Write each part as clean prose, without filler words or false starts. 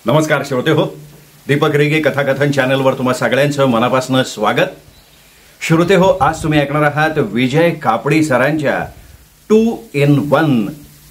नमस्कार श्रोते हो, दीपक रेगे कथाकथन चॅनलवर तुम्हा सगळ्यांचं मनापासून स्वागत. श्रोते हो, आज तुम्ही ऐकणार आहात विजय कापडी सरांच्या 2 in 1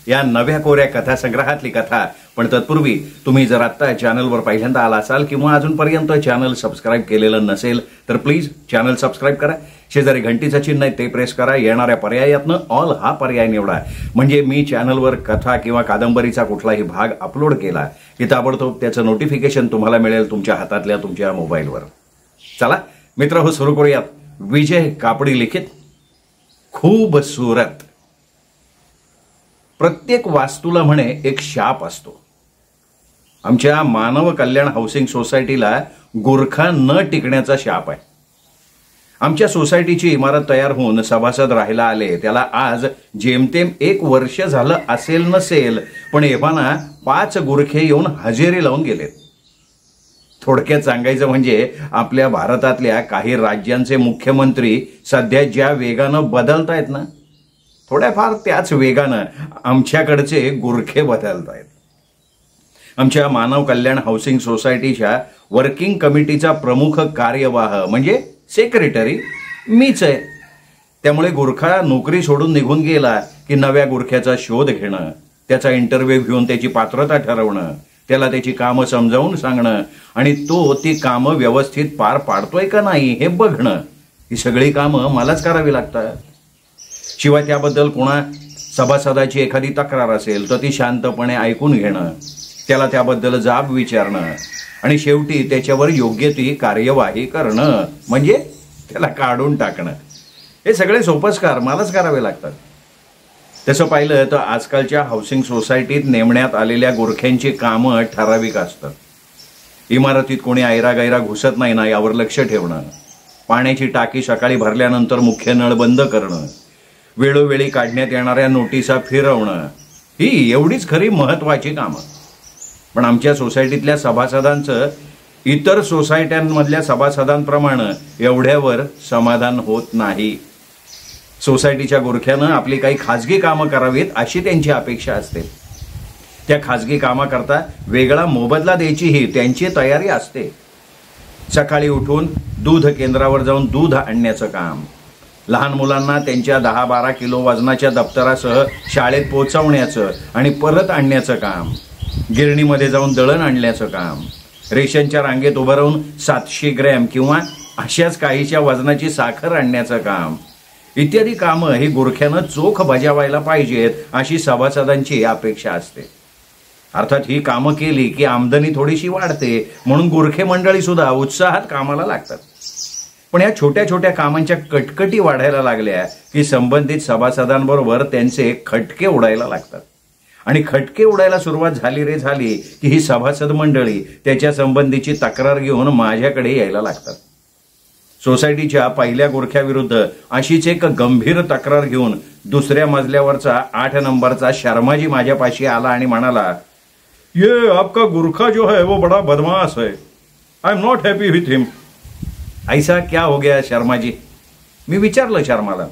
या नव्या कोऱ्या कथासंग्रहातली कथा. पण तत्पूर्वी तुम्ही जर आत्ता चॅनलवर पहिल्यांदा आला असाल किंवा अजूनपर्यंत चॅनल सबस्क्राईब केलेलं नसेल तर प्लीज चॅनल सबस्क्राईब करा. शेजारी घंटीचं चिन्ह आहे ते प्रेस करा. येणाऱ्या पर्यायातनं ऑल हा पर्याय निवडा. म्हणजे मी चॅनलवर कथा किंवा कादंबरीचा कुठलाही भाग अपलोड केला की ताबडतोब त्याचं नोटिफिकेशन तुम्हाला मिळेल तुमच्या हातातल्या तुमच्या मोबाईलवर. चला मित्र हो, सुरू करूयात. विजय कापडी लिखित खूबसूरत. प्रत्येक वास्तूला म्हणे एक शाप असतो. आमच्या मानव कल्याण हाऊसिंग सोसायटीला गुरखा न टिकण्याचा शाप आहे. आमच्या सोसायटीची इमारत तयार होऊन सभासद राहायला आले त्याला आज जेमतेम 1 वर्ष झालं असेल नसेल, पण एव्हाना 5 गुरखे येऊन हजेरी लावून गेलेत. थोडक्यात सांगायचं म्हणजे आपल्या भारतातल्या काही राज्यांचे मुख्यमंत्री सध्या ज्या वेगानं बदलतायत ना, थोड्याफार त्याच वेगानं आमच्याकडचे गुरखे बदलतायत. आमच्या मानव कल्याण हाऊसिंग सोसायटीच्या वर्किंग कमिटीचा प्रमुख कार्यवाह म्हणजे सेक्रेटरी मीच आहे. त्यामुळे गुरखा नोकरी सोडून निघून गेला की नव्या गुरख्याचा शोध घेणं, त्याचा इंटरव्ह्यू घेऊन त्याची पात्रता ठरवणं, त्याला त्याची कामं समजावून सांगणं आणि तो ती कामं व्यवस्थित पार पाडतोय का नाही हे बघणं, ही सगळी कामं मलाच करावी लागतात. शिवाय त्याबद्दल कोणा सभासदाची एखादी तक्रार असेल तर ती शांतपणे ऐकून घेणं, त्याला त्याबद्दल जाब विचारणं आणि शेवटी त्याच्यावर योग्य ती कार्यवाही करणं, म्हणजे त्याला काढून टाकणं. हे सगळे सोपस्कार मलाच करावे लागतात. तसं पाहिलं तर आजकालच्या हाऊसिंग सोसायटीत नेमण्यात आलेल्या गुरख्यांची कामं ठराविक असतात. इमारतीत कोणी ऐरागैरा घुसत नाही ना यावर लक्ष ठेवणं, पाण्याची टाकी सकाळी भरल्यानंतर मुख्य नळ बंद करणं, वेळोवेळी काढण्यात येणाऱ्या नोटिसा फिरवणं, ही एवढीच खरी महत्वाची कामं. पण आमच्या सोसायटीतल्या सभासदांचं इतर सोसायट्यांमधल्या सभासदांप्रमाणे एवढ्यावर समाधान होत नाही. सोसायटीच्या गुरख्यानं आपली काही खाजगी कामं करावीत अशी त्यांची अपेक्षा असते. त्या खाजगी कामाकरता वेगळा मोबदला द्यायचीही त्यांची तयारी असते. सकाळी उठून दूध केंद्रावर जाऊन दूध आणण्याचं काम, लहान मुलांना त्यांच्या 10-12 किलो वजनाच्या दप्तरासह शाळेत पोहोचवण्याचं आणि परत आणण्याचं काम, गिरणीमध्ये जाऊन दळण आणण्याचं काम, रेशनच्या रांगेत उभं राहून 700 ग्रॅम किंवा अशाच काहीच्या वजनाची साखर आणण्याचं काम इत्यादी कामं ही गुरख्यानं चोख बजावायला पाहिजेत अशी सभासदांची अपेक्षा असते. अर्थात ही कामं केली की आमदनी थोडीशी वाढते म्हणून गुरखे मंडळी सुद्धा उत्साहात कामाला लागतात. पण या छोट्या छोट्या कामांच्या कटकटी वाढायला लागल्या की संबंधित सभासदांबरोबर त्यांचे खटके उडायला लागतात. आणि खटके उडायला सुरुवात झाली की ही सभासद मंडळी त्याच्या संबंधीची तक्रार घेऊन माझ्याकडे यायला लागतात. सोसायटीच्या पहिल्या गुरख्याविरुद्ध अशीच एक गंभीर तक्रार घेऊन दुसऱ्या मजल्यावरचा 8 नंबरचा शर्माजी माझ्यापाशी आला आणि म्हणाला, ये आपका गुरखा जो है वो बड़ा बदमाश है. I am not happy with him. ऐसा क्या हो गया शर्माजी? मी विचारलं शर्माला.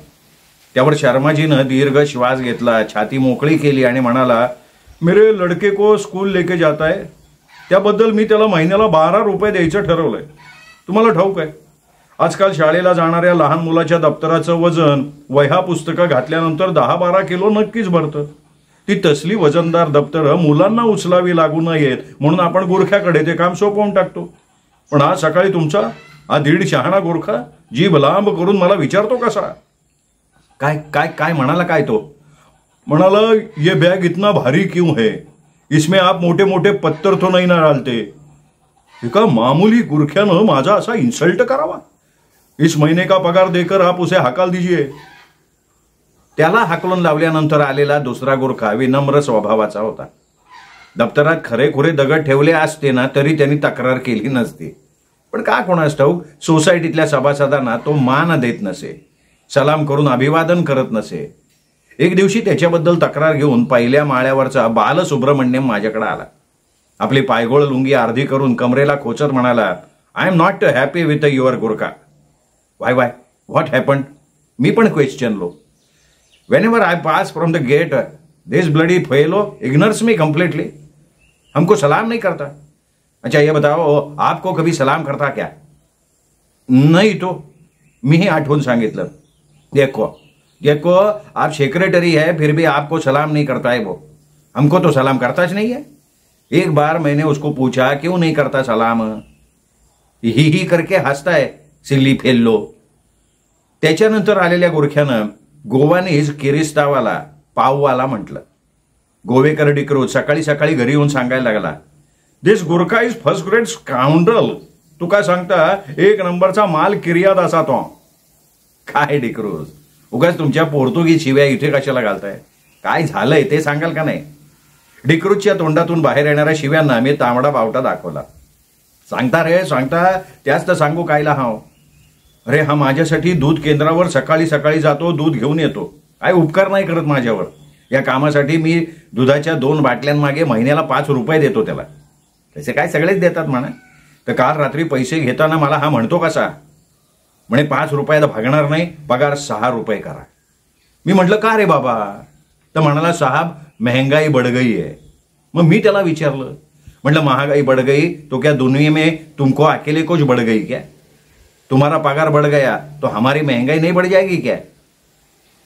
त्यावर शर्माजीनं दीर्घ श्वास घेतला, छाती मोकळी केली आणि म्हणाला, मेरे लड़के को स्कूल लेके जाता है, त्याबद्दल मी त्याला महिन्याला 12 रुपये द्यायचं ठरवलंय. तुम्हाला ठाऊक आहे आजकाल शाळेला जाणाऱ्या लहान मुलाच्या दप्तराचं वजन वह्या पुस्तकं घातल्यानंतर 10-12 किलो नक्कीच भरतं. ती तसली वजनदार दप्तरं मुलांना उचलावी लागू नयेत म्हणून आपण गुरख्याकडे ते काम सोपवून टाकतो. पण आज सकाळी तुमचा हा 1.5 शहाणा गुरखा जीभ लांब करून मला विचारतो कसा. काय काय काय म्हणाला काय तो? म्हणाला, ये बैग इतना भारी क्यों है, इसमें आप मोठे मोठे पत्तर तो नहीं ना डालते. एका मामूली गुरख्यानं माझा असा इन्सल्ट करावा. इस महीने का पगार देकर आप उसे हकाल दीजिए. त्याला हाकलून लावल्यानंतर आलेला दुसरा गुरखा विनम्र स्वभावाचा होता. दप्तरात खरेखुरे दगड ठेवले असते ना तरी त्यांनी तक्रार केली नसती. पण का कोणास ठाऊक सोसायटीतल्या सभासदांना तो मान देत नसे, सलाम करून अभिवादन करत नसे. एक दिवशी त्याच्याबद्दल तक्रार घेऊन पहिल्या माळ्यावरचा बालसुब्रमण्यम माझ्याकडे आला. आपली पायगोळ लुंगी अर्धी करून कमरेला खोचत म्हणाला, I am not happy with your Gurkha. Why what happened? मी पण क्वेश्चनलो. Whenever I pass from the gate this bloody fellow ignores me completely. हमको सलाम नहीं करता. अच्छा ये बताओ, आपको कभी सलाम करता क्या? नहीं तो मी ही आठवून सांगितलं. देखो देखो, आप सेक्रेटरी है फिर भी आपको सलाम नहीं करता है वो. हमको तो सलाम करताच नहीं है. एक बार मैंने उसको पूछा क्यों नहीं करता सलाम, ही करके हसताय, सिल्ली फेल्लो. त्याच्यानंतर आलेल्या गुरख्यानं गोवानीज किरिस्तावाला पाववाला म्हटलं. गोवेकर डिक्रोज सकाळी सकाळी घरी येऊन सांगायला लागला, this Gurkha is first grade scoundrel. तू काय सांगता, एक नंबरचा माल किर्याद असा तो. काय डिक्रोज, उगाच तुमच्या पोर्तुगीज शिव्या इथे कशाला घालताय? काय झालंय ते सांगाल का नाही? डिक्रूजच्या तोंडातून बाहेर येणाऱ्या शिव्यांना मी तांबडा बावटा दाखवला. सांगता रे सांगता, त्याच तर सांगू कायला हाव. अरे हा माझ्यासाठी दूध केंद्रावर सकाळी सकाळी जातो, दूध घेऊन येतो. काय उपकार नाही करत माझ्यावर. या कामासाठी मी दुधाच्या 2 बाटल्यांमागे महिन्याला 5 रुपये देतो त्याला. तसे काय सगळेच देतात म्हणा. तर काल रात्री पैसे घेताना मला हा म्हणतो कसा, म्हणे 5 रुपयात भागणार नाही, पगार 6 रुपये करा. मी म्हटलं का रे बाबा? तर म्हणाला, साहब महंगाई बढ़ गई है. मग मी त्याला विचारलं, म्हटलं महागाई बढ़ गई तो क्या दुनिया में तुमको अकेले कुछ बढ़ गई क्या? तुम्हारा पगार बढ़ गया तो हमारी महंगाई नहीं बढ़ जाएगी क्या?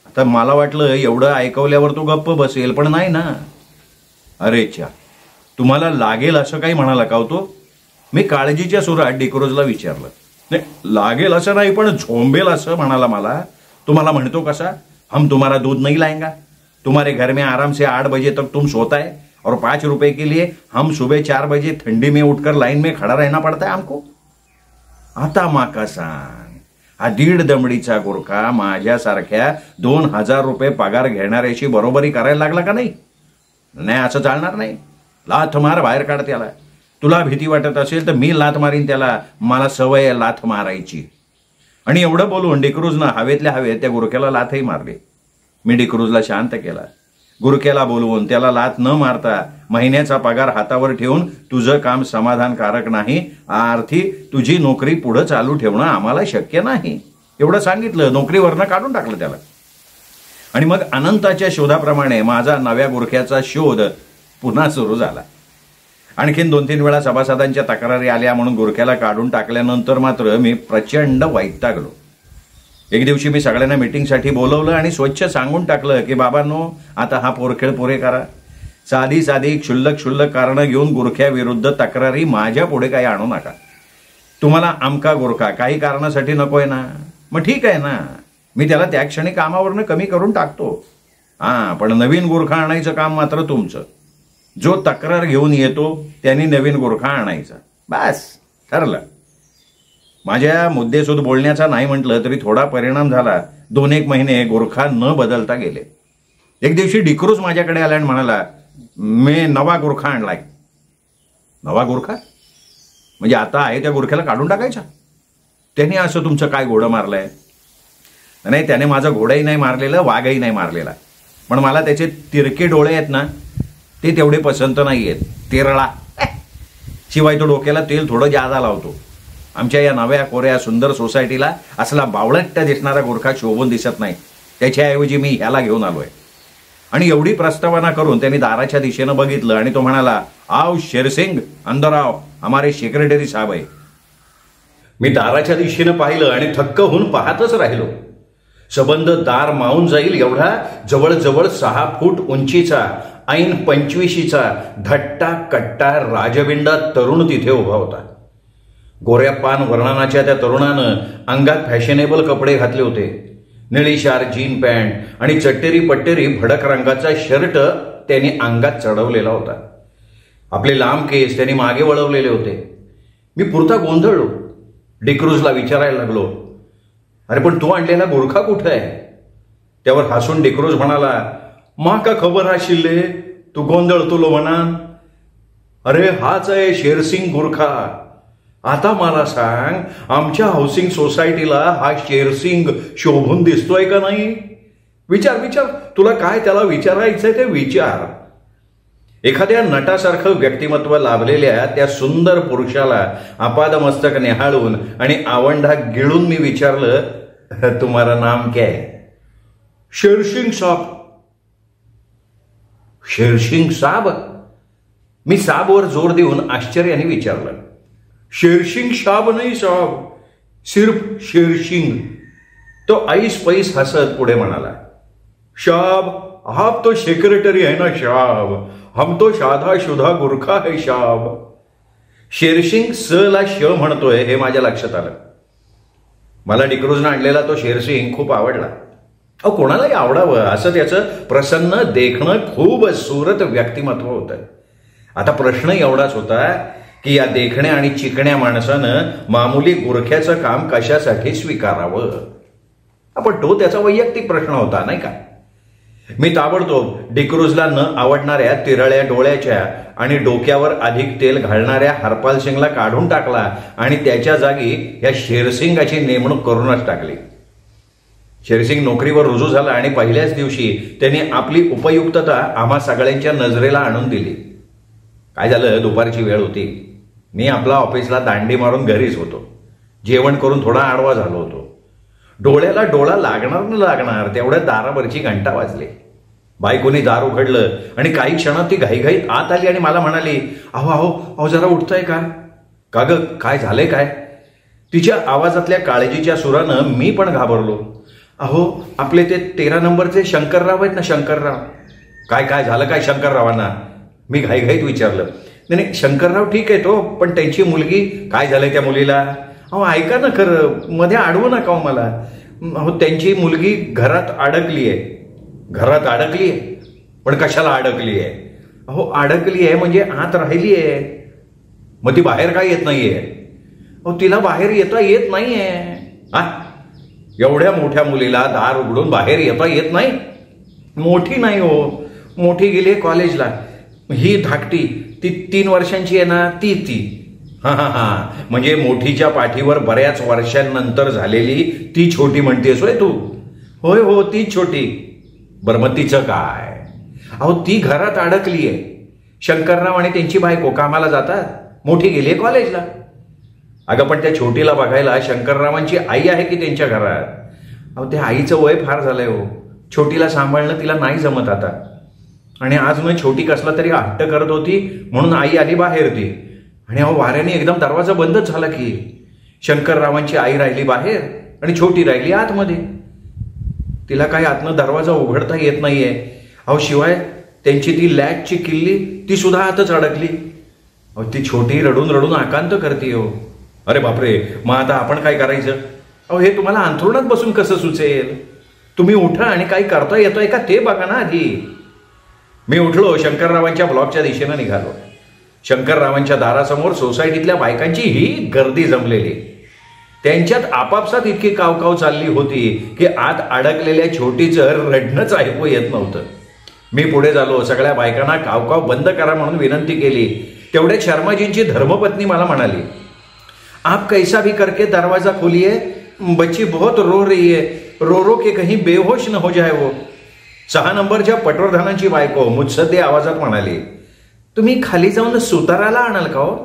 आता मला वाटलं एवढं ऐकवल्यावर तो गप्प बसेल, पण नाही ना. अरे च्या, तुम्हाला लागेल असं काही म्हणाला का तो? मी काळजीच्या सुरात डिक्रोजला विचारलं. नाही लागेल असं नाही, पण झोंबेल असं म्हणाला मला. तुम्हाला म्हणतो कसा, हम तुम्हारा दूध नहीं लाएंगा, तुम्हारे घर में आराम से 8 बजे तक तुम सोता है और 5 रुपए के लिए हम सुबह 4 बजे ठंडी में उठकर लाइन में खड़ा रहना पड़ता है हमको. आता माका सांग, हा 1.5 दमडीचा गोरखा माझ्यासारख्या 2,000 रुपये पगार घेणाऱ्याशी बरोबरी करायला लागला का नाही? नाही, असं चालणार नाही. लाथ मार, बाहेर काढ त्याला. तुला भीती वाटत असेल तर मी लाथ मारीन त्याला, मला सवय आहे लाथ मारायची. आणि एवढं बोलून डिक्रूजनं हवेतल्या हवेत त्या गुरख्याला लाथही मारली. मी डिक्रूजला शांत केला. गुरख्याला बोलवून त्याला लाथ न मारता महिन्याचा पगार हातावर ठेवून तुझं काम समाधानकारक नाही, अर्थी तुझी नोकरी पुढे चालू ठेवणं आम्हाला शक्य नाही एवढं सांगितलं. नोकरीवरनं काढून टाकलं त्याला. आणि मग अनंताच्या शोधाप्रमाणे माझा नव्या गुरख्याचा शोध पुन्हा सुरू झाला. आणखीन 2-3 वेळा सभासदांच्या तक्रारी आल्या म्हणून गुरख्याला काढून टाकल्यानंतर मात्र मी प्रचंड वैतागलो. एक दिवशी मी सगळ्यांना मीटिंगसाठी बोलवलं आणि स्वच्छ सांगून टाकलं की बाबांनो, आता हा पोरखेळ पुरे करा. साधी साधी क्षुल्लक कारणं घेऊन गुरख्याविरुद्ध तक्रारी माझ्या पुढे काही आणू नका. तुम्हाला आमका गुरखा काही कारणासाठी नकोय ना, मग ठीक आहे ना, मी त्याला त्या क्षणी कामावरनं कमी करून टाकतो. पण नवीन गुरखा आणायचं काम मात्र तुमचं. जो तक्रार घेऊन येतो त्यांनी नवीन गुरखा आणायचा, बस ठरलं. माझ्या मुद्देसूद बोलण्याचा नाही म्हटलं तरी थोडा परिणाम झाला. 2-1 महिने गुरखा न बदलता गेले. एक दिवशी डिक्रूज माझ्याकडे आला आणि म्हणाला, मी नवा गुरखा आणलाय. नवा गुरखा म्हणजे आता आहे त्या गुरख्याला काढून टाकायचा? त्याने असं तुमचं काय घोडं मारलंय? नाही, त्याने माझं घोडंही नाही मारलेलं, वाघही नाही मारलेला, पण मला त्याचे तिरके डोळे आहेत ना, ते तेवढे पसंत नाही आहेत. तिरळा, शिवाय तो डोक्याला तेल थोडं जादा लावतो. आमच्या या नव्या कोऱ्या सुंदर सोसायटीला असला बावळट्ट दिसणारा गुरखा शोभून दिसत नाही. त्याच्याऐवजी मी ह्याला घेऊन आलोय. आणि एवढी प्रस्तावना करून त्यांनी दाराच्या दिशेनं बघितलं आणि तो म्हणाला, आओ शेरसिंग, अंदर आओ, हमारे सेक्रेटरी साहब आहे. मी दाराच्या दिशेनं पाहिलं आणि थक्क होऊन पाहतच राहिलो. सबंध दार मावून जाईल एवढा जवळजवळ 6 फूट उंचीचा, ऐन 25शीचा धट्टा कट्टा राजविंडा तरुण तिथे उभा होता. गोऱ्या पान वर्णनाच्या त्या तरुणानं अंगात फॅशनेबल कपडे घातले होते. निळीशार जीन पॅन्ट आणि चट्टेरी पट्टेरी भडक रंगाचा शर्ट त्यांनी अंगात चढवलेला होता. आपले लांब केस त्यांनी मागे वळवलेले होते. मी पुरता गोंधळलो. डिक्रूजला विचारायला लागलो, अरे पण तू आणलेला गुरखा कुठं आहे? त्यावर हसून डिक्रूज म्हणाला, माका खबर आशिल्ले तू गोंधळतलो म्हणान. अरे हाच आहे शेरसिंग गुरखा. आता मला सांग, आमच्या हाऊसिंग सोसायटीला हा शेरसिंग शोभून दिसतोय का नाही? विचार, तुला काय त्याला विचारायचंय ते विचार. एखाद्या नटासारखं व्यक्तिमत्व लाभलेल्या त्या सुंदर पुरुषाला आपादमस्तक निहाळून आणि आवंढा गिळून मी विचारलं, तुम्हारा नाम क्या है? शेरसिंग साहब. शेरसिंग साहब? मी साबवर जोर देऊन आश्चर्याने विचारलं, शेरसिंग साहब नाही साहब, सिर्फ शेरसिंग. तो ऐस पैस हसत पुढे म्हणाला, साहब आप तो सेक्रेटरी है ना साहब, हम तो साधा शुधा गुरखा है साहब. शेरसिंग स ला श म्हणतोय हे माझ्या लक्षात आलं. मला डिक्रूजनं आणलेला तो शेरसिंग खूप आवडला. अहो, कोणालाही आवडावं असं त्याचं प्रसन्न देखणं खूप सुरत व्यक्तिमत्व होतं. आता प्रश्न एवढाच होता की या देखण्या आणि चिकण्या माणसानं मामूली गुरख्याचं काम कशासाठी स्वीकारावं. पण तो त्याचा वैयक्तिक प्रश्न होता नाही का. मी ताबडतोब डिक्रूजला न आवडणाऱ्या तिरळ्या डोळ्याच्या आणि डोक्यावर अधिक तेल घालणाऱ्या हरपाल सिंगला काढून टाकला आणि त्याच्या जागी या शेरसिंगाची नेमणूक करूनच टाकली. शेरसिंग नोकरीवर रुजू झाला आणि पहिल्याच दिवशी त्यांनी आपली उपयुक्तता आम्हा सगळ्यांच्या नजरेला आणून दिली. काय झालं, दुपारची वेळ होती. मी आपला ऑफिसला दांडी मारून घरीच होतो. जेवण करून थोडा आडवा झालो होतो. डोळ्याला डोळा लागणार न लागणार तेवढ्या दारावरची घंटा वाजली. बायकोनी दार उघडलं आणि काही क्षणात ती घाईघाईत आत आली आणि मला म्हणाली, अहो अहो अहो जरा उठताय का? का ग, काय झालंय काय? तिच्या आवाजातल्या काळजीच्या सुरानं मी पण घाबरलो. अहो, आपले ते 13 नंबरचे शंकरराव आहेत ना, शंकरराव. काय काय झालं काय शंकररावांना? मी घाईघाईत विचारलं. नाही नाही, शंकरराव ठीक आहे तो, पण त्यांची मुलगी, काय झालंय त्या मुलीला? अहो ऐका ना खरं, मध्ये अडवू नका हो मला. अहो, त्यांची मुलगी घरात अडकली आहे. घरात अडकली आहे? पण कशाला अडकली आहे? अहो, अडकली आहे म्हणजे आत राहिली आहे. मग ती बाहेर काय येत नाहीये? अहो, तिला बाहेर येता येत नाहीये. हा, एवढ्या मोठ्या मुलीला दार उघडून बाहेर येता येत नाही? मोठी नाही हो, मोठी गेली आहे कॉलेजला. ही धाकटी, ती 3 वर्षांची आहे ना, ती. हा हा हा, म्हणजे मोठीच्या पाठीवर बऱ्याच वर्षांनंतर झालेली ती छोटी म्हणतेस होय तू? होय हो, ती छोटी. बरं मग तिचं काय? अहो, ती घरात अडकली आहे. शंकरराव आणि त्यांची बायको कामाला जातात, मोठी गेली आहे कॉलेजला. अगं पण त्या छोटीला बघायला शंकररावांची आई आहे की त्यांच्या घरात? अहो, त्या आईचं वय फार झालंय हो. छोटीला सांभाळणं तिला नाही जमत आता. आणि आज मग छोटी कसला तरी हट्ट करत होती म्हणून आई आली बाहेर ती. आणि अहो, वाऱ्याने एकदम दरवाजा बंदच झाला की. शंकररावांची आई राहिली बाहेर आणि छोटी राहिली आतमध्ये. तिला काही आतनं दरवाजा उघडता येत नाहीये. अहो, शिवाय त्यांची ती लॅचची किल्ली ती सुद्धा आतच अडकली. अहो, ती छोटी रडून रडून आकांत करते हो. अरे बापरे, मग आता आपण काय करायचं? अहो, हे तुम्हाला अंथरुणात बसून कसं सुचेल? तुम्ही उठा आणि काही करता येतोय का ते बघा ना आधी. मी उठलो, शंकररावांच्या ब्लॉकच्या दिशेनं निघालो. शंकररावांच्या दारासमोर सोसायटीतल्या बायकांची ही गर्दी जमलेली. त्यांच्यात आपापसात इतकी कावकाव चालली होती की आत अडकलेल्या छोटीचं रडणंच ऐकू येत नव्हतं. मी पुढे झालो, सगळ्या बायकांना कावकाव बंद करा म्हणून विनंती केली. तेवढ्या शर्माजींची धर्मपत्नी मला म्हणाली, आप कैसा भी करके दरवाजा खोलिए, बच्ची बहुत रो रही है, रो रो के कहीं बेहोश न हो जाए वो. 6 नंबरच्या पटवर्धनांची बायको मुत्सद्दी आवाजात म्हणाली, तुम्ही खाली जाऊन सुताराला आणाल का हो?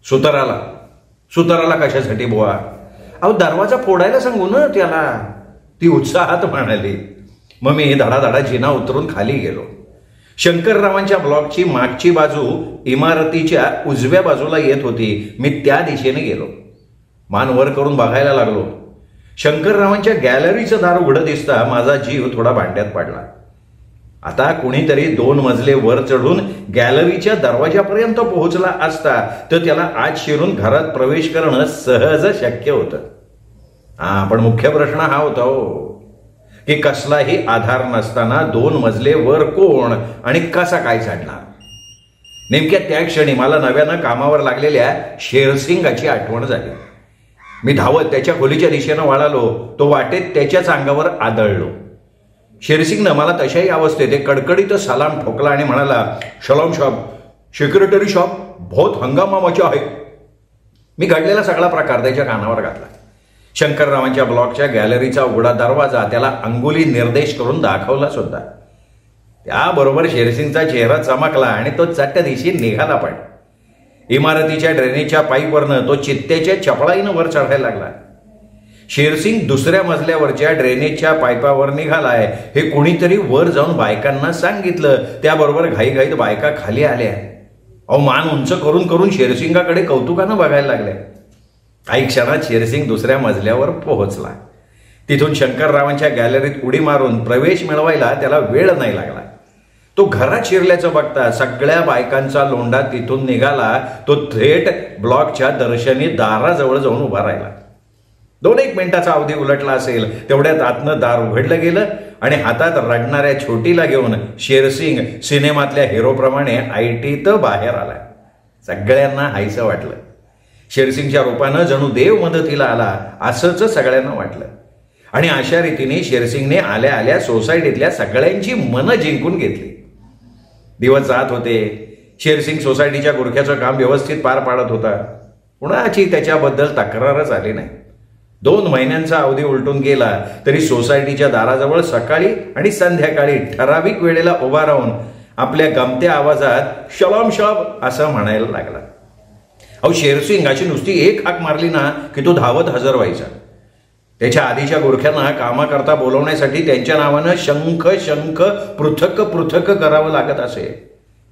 सुताराला? सुताराला कशासाठी बुवा? अहो, दरवाजा फोडायला सांगू ना त्याला, ती उत्साहात म्हणाली. मग मी धडाधडा जिना उतरून खाली गेलो. शंकररावांच्या ब्लॉकची मागची बाजू इमारतीच्या उजव्या बाजूला येत होती. मी त्या दिशेने गेलो. मान वर करून बघायला लागलो. शंकररावांच्या गॅलरीचं दार उघडं दिसता माझा जीव थोडा भांड्यात पडला. आता कुणीतरी 2 मजले वर चढून गॅलरीच्या दरवाजापर्यंत पोहोचला असता तर त्याला आत शिरून घरात प्रवेश करणं सहज शक्य होतं. पण मुख्य प्रश्न हा होता हो की कसलाही आधार नसताना 2 मजले वर कोण आणि कसा काय चढणार? नेमक्या त्या क्षणी मला नव्यानं कामावर लागलेल्या शेरसिंगाची आठवण झाली. मी धावत त्याच्या खोलीच्या दिशेनं वळालो. तो वाटेत त्याच्याच अंगावर आदळलो. शेरसिंगनं मला तशाही अवस्थेत एक कडकडीत सलाम ठोकला आणि म्हणाला, शलोम साहब, सेक्रेटरी साहब बहुत हंगामा मचा आहे. मी घडलेला सगळा प्रकार त्याच्या कानावर घातला. शंकररावांच्या ब्लॉकच्या गॅलरीचा उघडा दरवाजा त्याला अंगुली निर्देश करून दाखवला सुद्धा. त्याबरोबर शेरसिंगचा चेहरा चमकला आणि तो चट्ट दिशी निघाला. पण इमारतीच्या ड्रेनेजच्या पाईपवरनं तो चित्त्याच्या चपळाईनं वर चढायला लागला. शेरसिंग दुसऱ्या मजल्यावरच्या ड्रेनेजच्या पाईपावर निघालाय हे कुणीतरी वर जाऊन बायकांना सांगितलं. त्याबरोबर घाईघाईत बायका खाली आल्या. अहो, मान उंच करून करून शेरसिंगाकडे कौतुकानं बघायला लागले. काही क्षणात शेरसिंग दुसऱ्या मजल्यावर पोहोचला. तिथून शंकररावांच्या गॅलरीत उडी मारून प्रवेश मिळवायला त्याला वेळ नाही लागला. तो घरात शिरल्याचं बघता सगळ्या बायकांचा लोंढा तिथून निघाला. तो थेट ब्लॉकच्या दर्शनी दाराजवळ जाऊन उभा राहिला. 2-1 मिनिटाचा अवधी उलटला असेल तेवढ्यात आतनं दार उघडलं गेलं आणि हातात रडणाऱ्या छोटीला घेऊन शेरसिंग सिनेमातल्या हिरोप्रमाणे ऐटीत बाहेर आला. सगळ्यांना हायसं वाटलं. शेरसिंगच्या रूपानं जणू देव मदतीला आला असंच सगळ्यांना वाटलं. आणि अशा रीतीने शेरसिंगने आल्या आल्या सोसायटीतल्या सगळ्यांची मनं जिंकून घेतली. दिवस जात होते. शेरसिंग सोसायटीच्या गुरख्याचं काम व्यवस्थित पार पाडत होता. कुणाची त्याच्याबद्दल तक्रारच आली नाही. 2 महिन्यांचा अवधी उलटून गेला तरी सोसायटीच्या दाराजवळ सकाळी आणि संध्याकाळी ठराविक वेळेला उभा राहून आपल्या गमत्या आवाजात शलाम शाब असं म्हणायला लागला. अहो, शेरसिंग अशी नुसती एक हाक मारली ना की तो धावत हजर व्हायचा. त्याच्या आधीच्या गुरख्यांना कामाकरता बोलवण्यासाठी त्यांच्या नावानं शंख शंख पृथक पृथक करावं लागत असे.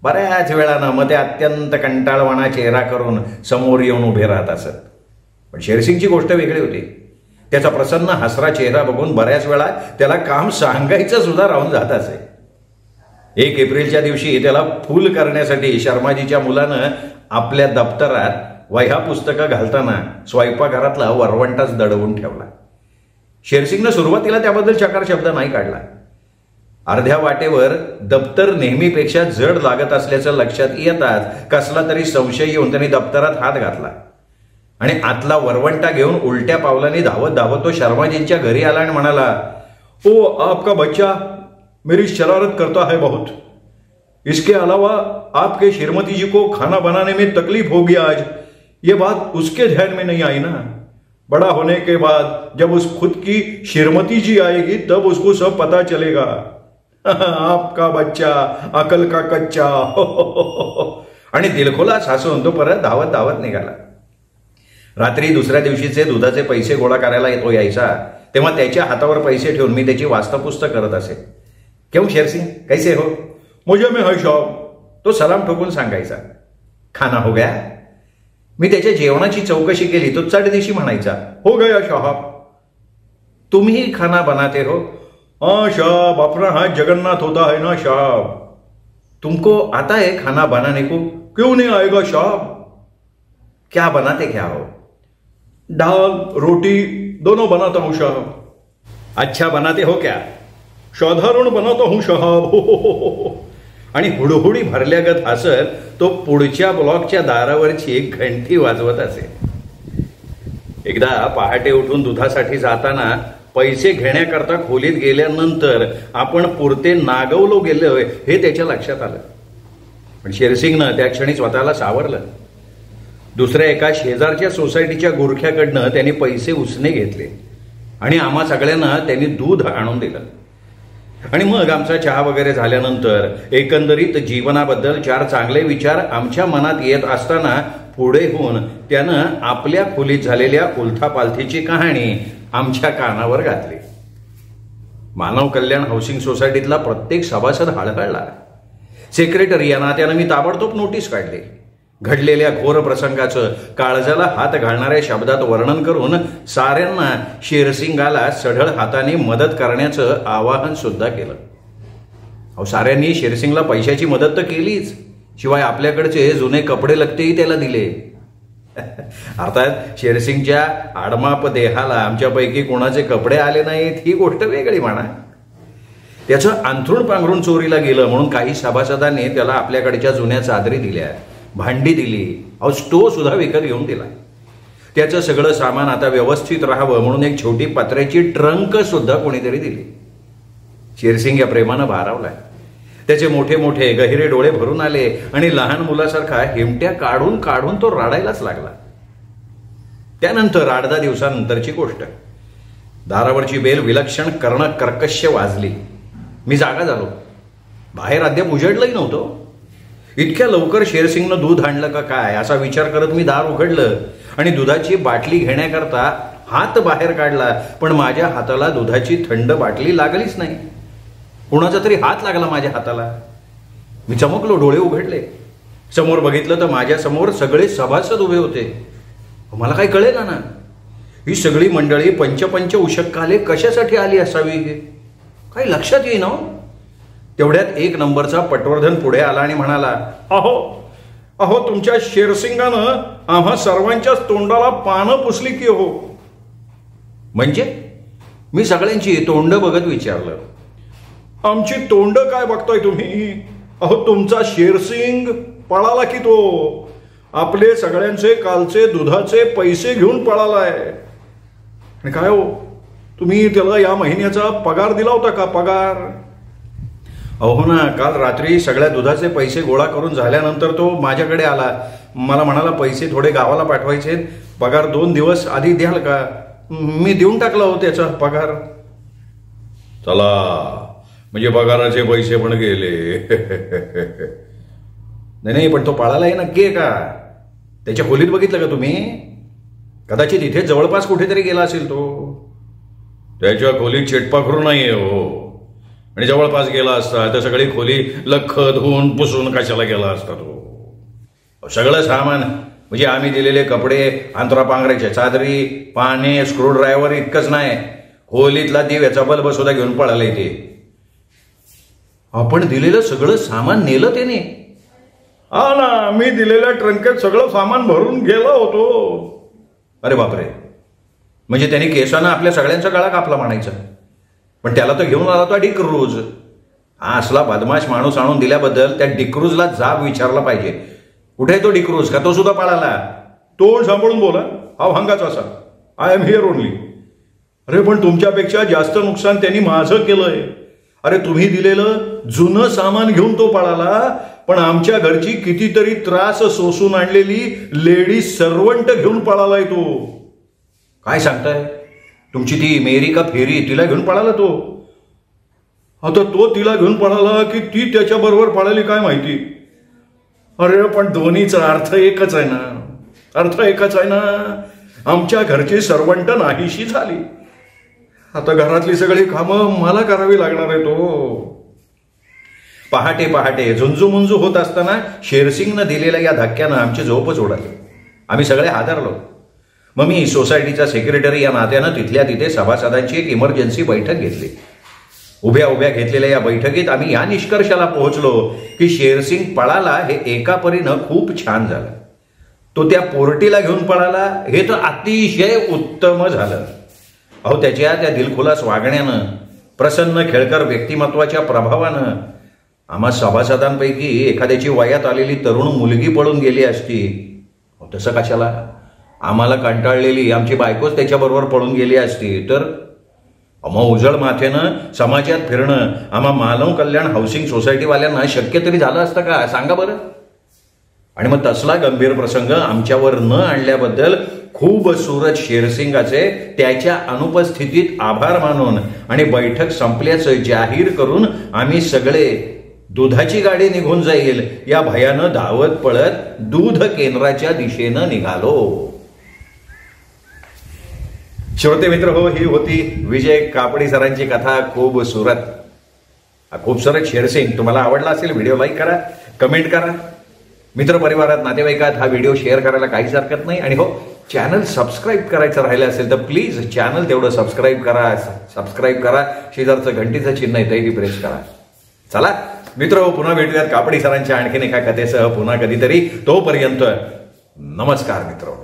बऱ्याच वेळानं मग ते अत्यंत कंटाळवाणा चेहरा करून समोर येऊन उभे राहत असत. पण शेरसिंगची गोष्ट वेगळी होती. त्याचा प्रसन्न हसरा चेहरा बघून बऱ्याच वेळा त्याला काम सांगायचं सुद्धा राहून जात असे. 1 एप्रिलच्या दिवशी त्याला फूल करण्यासाठी शर्माजीच्या मुलानं आपल्या दप्तरात वह्या पुस्तकं घालताना स्वयंपाकघरातला वरवंटाच दडवून ठेवला. शेरसिंगनं सुरुवातीला त्याबद्दल चकार शब्द नाही काढला. अर्ध्या वाटेवर दप्तर नेहमीपेक्षा जड लागत असल्याचं लक्षात येताच कसला तरी संशय येऊन त्यांनी दप्तरात हात घातला आणि आतला वरवंटा घेऊन उलट्या पावलांनी धावत धावत तो शर्माजींच्या घरी आला आणि म्हणाला, ओ आपका बच्चा मेरी शरारत करता है बहुत. इसके अलावा आपके श्रीमती जी को खाना बनाने में तकलीफ होगी आज. ये बात उसके ध्यान में नहीं आई ना. बड़ा होने के बाद जब उस खुद की श्रीमती जी आएगी तब उसको सब पता चलेगा. आपका बच्चा अकल का कच्चा. आणि दिलखोलास हसून तो परत धावत धावत निघाला. रात्री दुसऱ्या दिवशीचे दुधाचे पैसे गोळा करायला तो यायचा तेव्हा त्याच्या हातावर पैसे ठेवून मी त्याची वास्तपुस्त करत असे. क्यों शेरसिंग, कैसे हो? मुझे में है शॉप. तो सलाम ठोकून सांगायचा. खाना हो गया. मी त्याच्या जेवणाची चौकशी केली तो चढदिशी म्हणायचा, हो गया साहब. तुम्ही खाना बनाते हो? हाँ साहब, अपना हाथ जगन्नाथ होता है ना साहब. तुमको आता है खाना बनाने को? क्यों नहीं आएगा साहब. क्या बनाते क्या हो? दाल रोटी दोनों बनाता हूं साहब. अच्छा बनाते हो क्या? साधारण बनाता हूं साहब. आणि हुडहुडी भरल्यागत हसत तो पुढच्या ब्लॉकच्या दारावरची घंटी वाजवत असे. एकदा पहाटे उठून दुधासाठी जाताना पैसे घेण्याकरता खोलीत गेल्यानंतर आपण पुरते नागवलो गेलोय हे त्याच्या लक्षात आलं. पण शेरसिंगनं त्या क्षणी स्वतःला सावरलं. दुसऱ्या एका शेजारच्या सोसायटीच्या गुरख्याकडनं त्यांनी पैसे उसने घेतले आणि आम्हा सगळ्यांना त्यांनी दूध आणून दिलं. आणि मग आमचा चहा वगैरे झाल्यानंतर एकंदरीत जीवनाबद्दल 4 चांगले विचार आमच्या मनात येत असताना पुढे होऊन त्यानं आपल्या खोलीत झालेल्या उलथापालथीची कहाणी आमच्या कानावर घातली. मानव कल्याण हाऊसिंग सोसायटीतला प्रत्येक सभासद हळहळला. सेक्रेटरी या नात्यानं मी ताबडतोब नोटीस काढली. घडलेल्या घोर प्रसंगाचं काळजाला हात घालणाऱ्या शब्दात वर्णन करून साऱ्यांना शेरसिंगाला सढळ हाताने मदत करण्याचं आवाहन सुद्धा केलं. अहो, साऱ्यांनी शेरसिंगला पैशाची मदत तर केलीच, शिवाय आपल्याकडचे जुने कपडे लत्तेही त्याला दिले. अर्थात शेरसिंगच्या आडमाप देहाला आमच्यापैकी कोणाचे कपडे आले नाहीत ही गोष्ट वेगळी म्हणा. त्याचं अंथरूण पांघरून चोरीला गेलं म्हणून काही सभासदांनी त्याला आपल्याकडच्या जुन्या चादरी दिल्या, भांडी दिली, अहो स्टोव सुद्धा विकत घेऊन दिला. त्याचं सगळं सामान आता व्यवस्थित राहावं म्हणून एक छोटी पत्र्याची ट्रंक सुद्धा कोणीतरी दिली. शेरसिंग या प्रेमानं भारावलाय. त्याचे मोठे मोठे गहिरे डोळे भरून आले आणि लहान मुलासारखा हिमट्या काढून काढून तो रडायलाच लागला. त्यानंतर 8-10 दिवसानंतरची गोष्ट. दारावरची बेल विलक्षण कर्कश वाजली. मी जागा झालो. बाहेर अद्याप उजेडलंही नव्हतं. इतक्या लवकर शेरसिंगनं दूध आणलं का काय असा विचार करत मी दार उघडलं आणि दुधाची बाटली घेण्याकरता हात बाहेर काढला, पण माझ्या हाताला दुधाची थंड बाटली लागलीच नाही. कुणाचा तरी हात लागला माझ्या हाताला. मी चमकलो, डोळे उघडले. समोर बघितलं तर माझ्या समोर सगळे सभासद उभे होते. मला काही कळेना ना, ही सगळी मंडळी पंच उशक्काले कशासाठी आली असावी काही लक्षात येईना. तेवढ्यात एक नंबरचा पटवर्धन पुढे आला आणि म्हणाला, अहो अहो तुमच्या शेरसिंगानं आम्हा सर्वांच्याच तोंडाला पानं पुसली की हो. म्हणजे मी सगळ्यांची तोंड बघत विचारलं. आमची तोंड काय बघताय तुम्ही? अहो तुमचा शेरसिंग पळाला की तो आपले सगळ्यांचे कालचे दुधाचे पैसे घेऊन पळालाय. आणि काय हो, तुम्ही त्याला या महिन्याचा पगार दिला होता का? पगार? अहो ना, काल रात्री सगळ्या दुधाचे पैसे गोळा करून झाल्यानंतर तो माझ्याकडे आला. मला म्हणाला पैसे थोडे गावाला पाठवायचे, पगार 2 दिवस आधी द्याल का? मी देऊन टाकला हो त्याचा पगार. चला, म्हणजे पगाराचे पैसे पण गेले. नाही पण तो पळाला आहे नक्की आहे का? त्याच्या खोलीत बघितलं का तुम्ही? कदाचित इथे जवळपास कुठेतरी गेला असेल तो. त्याच्या खोलीत चिटपाखरू नाहीये हो. आणि जवळपास गेला असता तर सगळी खोली लख धुवून पुसून कशाला गेला असता तो. सगळं सामान म्हणजे आम्ही दिलेले कपडे, अंतरा पांघराच्या चादरी, पाने, स्क्रूड्रायव्हर इतकंच नाही, खोलीतला दिव्याचा बल्ब सुद्धा घेऊन पळाला ते. आपण दिलेलं सगळं सामान नेलं त्याने? हा ना, मी दिलेल्या ट्रंकेत सगळं सामान भरून गेला होतो. अरे बापरे, म्हणजे त्याने केसानं आपल्या सगळ्यांचा गळा कापला म्हणायचं. पण त्याला तर घेऊन आला होता डिक्रूज. हा असला बदमाश माणूस आणून दिल्याबद्दल त्या डिक्रूजला जाब विचारला पाहिजे. कुठे आहे तो डिक्रूज? का तो सुद्धा पळाला? तोंड सांभाळून बोला, हा भांगाचा असा. I am here only. अरे पण तुमच्यापेक्षा जास्त नुकसान त्यांनी माझं केलंय. अरे तुम्ही दिलेलं जुनं सामान घेऊन तो पळाला, पण आमच्या घरची कितीतरी त्रास सोसून आणलेली लेडीज सर्वंट घेऊन पळालाय तो. काय सांगताय? तुमची ती मेरी का फेरी, तिला घेऊन पळाला तो? आता तो तिला घेऊन पळाला की ती त्याच्याबरोबर पळाली काय माहिती. अरे पण दोन्हीचा अर्थ एकच आहे ना, अर्थ एकच आहे ना. आमच्या घरची सर्वंट नाहीशी झाली. आता घरातली सगळी कामं मला करावी लागणार आहे तो. पहाटे पहाटे झुंजूमुंजू होत असताना शेरसिंगनं दिलेल्या या धक्क्यानं आमची झोपच उडाली. आम्ही सगळे हादरलो. मग मी सोसायटीचा सेक्रेटरी या नात्यानं तिथल्या तिथे सभासदांची एक इमर्जन्सी बैठक घेतली. उभ्या उभ्या घेतलेल्या या बैठकीत आम्ही या निष्कर्षाला पोहोचलो की शेरसिंग पळाला हे एका परीनं खूप छान झालं. तो त्या पोरटीला घेऊन पळाला हे तर अतिशय उत्तम झालं. अहो त्याच्या त्या दिलखुलास वागण्यानं, प्रसन्न खेळकर व्यक्तिमत्वाच्या प्रभावानं आम्हा सभासदांपैकी एखाद्याची वयात आलेली तरुण मुलगी पळून गेली असती. तसं कशाला? आम्हाला कंटाळलेली आमची बायकोच त्याच्याबरोबर पळून गेली असती तर मग उजळ माथेनं समाजात फिरणं आम्हा मानव कल्याण हाऊसिंग सोसायटीवाल्यांना शक्य तरी झालं असतं का? सांगा बरं. आणि मग तसला गंभीर प्रसंग आमच्यावर न आणल्याबद्दल खूप सूरज शेरसिंगाचे त्याच्या अनुपस्थितीत आभार मानून आणि बैठक संपल्याचं जाहीर करून आम्ही सगळे दुधाची गाडी निघून जाईल या भयानं धावत पळत दूध केंद्राच्या दिशेनं निघालो. श्रोते मित्र हो, ही होती विजय कापडी सरांची कथा खूप सुरत. खूप सरत शेरसिंग. तुम्हाला आवडला असेल व्हिडिओ लाईक करा, कमेंट करा, मित्रपरिवारात नातेवाईकात हा व्हिडिओ शेअर करायला काहीच हरकत नाही. आणि हो, चॅनल सबस्क्राईब करायचं राहिलं असेल तर प्लीज चॅनल तेवढं सबस्क्राईब करा. शेजारचं घंटीचं चिन्ह आहे तेही प्रेस करा. चला मित्र हो, पुन्हा भेटूयात कापडी सरांच्या आणखीन एका कथेसह पुन्हा कधीतरी. तोपर्यंत नमस्कार मित्र.